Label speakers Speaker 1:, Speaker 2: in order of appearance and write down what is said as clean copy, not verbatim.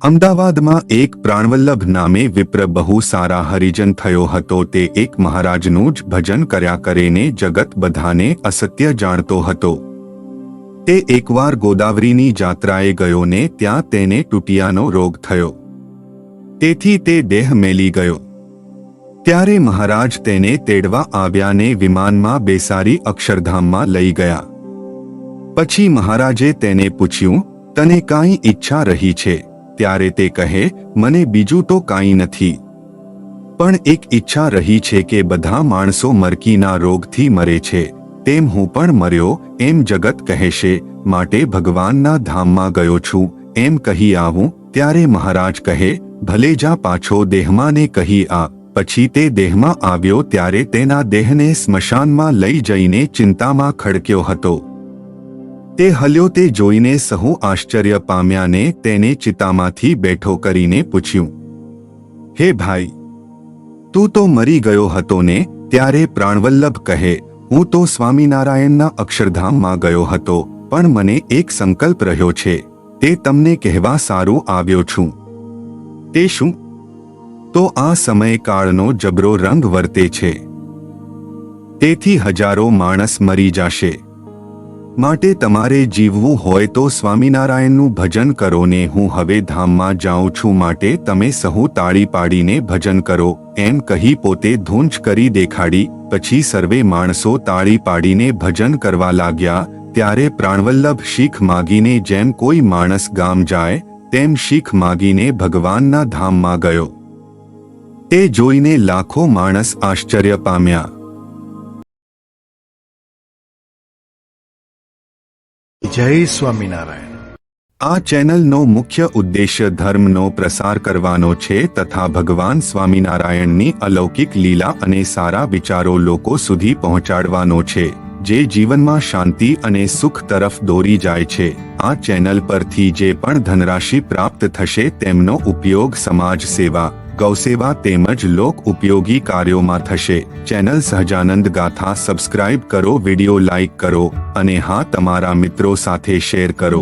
Speaker 1: અમદાવાદમાં એક પ્રાણવલ્લભ નામે વિપ્ર બહુ સારા હરિજન થયો હતો. તે એક મહારાજનું જ ભજન કર્યા કરીને જગત બધાને અસત્ય જાણતો હતો. તે એકવાર ગોદાવરીની જાત્રાએ ગયો ને ત્યાં તેને ટૂટિયાનો રોગ થયો. તેથી તે દેહ મેલી ગયો. ત્યારે મહારાજ તેને તેડવા આવ્યા ને વિમાનમાં બેસાડી અક્ષરધામમાં લઈ ગયા. પછી મહારાજે તેને પૂછ્યું, તને કાંઈ ઈચ્છા રહી છે? ત્યારે તે કહે, મને બીજું તો કાંઈ નથી, પણ એક ઈચ્છા રહી છે કે બધા માણસો મરકીના રોગથી મરે છે તેમ હું પણ મર્યો એમ જગત કહેશે, માટે ભગવાનના ધામમાં ગયો છું એમ કહી આવું. ત્યારે મહારાજ કહે, ભલે જા પાછો દેહમાં ને કહી આ. પછી તે દેહમાં આવ્યો ત્યારે તેના દેહને સ્મશાનમાં લઈ જઈને ચિંતામાં ખડક્યો હતો. તે હલ્યો તે જોઈને સહુ આશ્ચર્ય પામ્યા ને તેને ચિતામાંથી બેઠો કરીને પૂછ્યું, હે ભાઈ, તું તો મરી ગયો હતો ને? ત્યારે પ્રાણવલ્લભ કહે, હું તો સ્વામિનારાયણના અક્ષરધામમાં ગયો હતો, પણ મને એક સંકલ્પ રહ્યો છે, તે તમને કહેવા સારું આવ્યો છું. તે શું? તો આ સમયકાળનો જબરો રંગ વર્તે છે. તેથી હજારો માણસ મરી જશે. માટે તમારે જીવવું હોય તો સ્વામિનારાયણનું ભજન કરો ને હું હવે ધામમાં જાઉં છું, માટે તમે સહુ તાળી પાડીને ભજન કરો એમ કહી પોતે ધૂંચ કરી દેખાડી. પછી સર્વે માણસો તાળી પાડીને ભજન કરવા લાગ્યા. ત્યારે પ્રાણવલ્લભ શીખ માગીને જેમ કોઈ માણસ ગામ જાય તેમ શીખ માગીને ભગવાનના ધામમાં ગયો. તે જોઈને લાખો માણસ આશ્ચર્ય પામ્યા.
Speaker 2: જય સ્વામિનારાયણ.
Speaker 1: આ ચેનલનો મુખ્ય ઉદ્દેશ્ય ધર્મનો પ્રસાર કરવાનો છે તથા ભગવાન સ્વામિનારાયણની અલૌકિક લીલા અને સારા વિચારો લોકો સુધી પહોંચાડવાનો છે, જે જીવનમાં શાંતિ અને સુખ તરફ દોરી જાય છે. આ ચેનલ પરથી જે પણ ધનરાશિ પ્રાપ્ત થશે તેમનો ઉપયોગ સમાજ સેવા, ગૌસેવા તેમજ લોક ઉપયોગી કાર્યોમાં થશે. ચેનલ સહજાનંદ ગાથા સબસ્ક્રાઇબ કરો, વિડિયો લાઇક કરો અને હા, તમારા મિત્રો સાથે શેર કરો.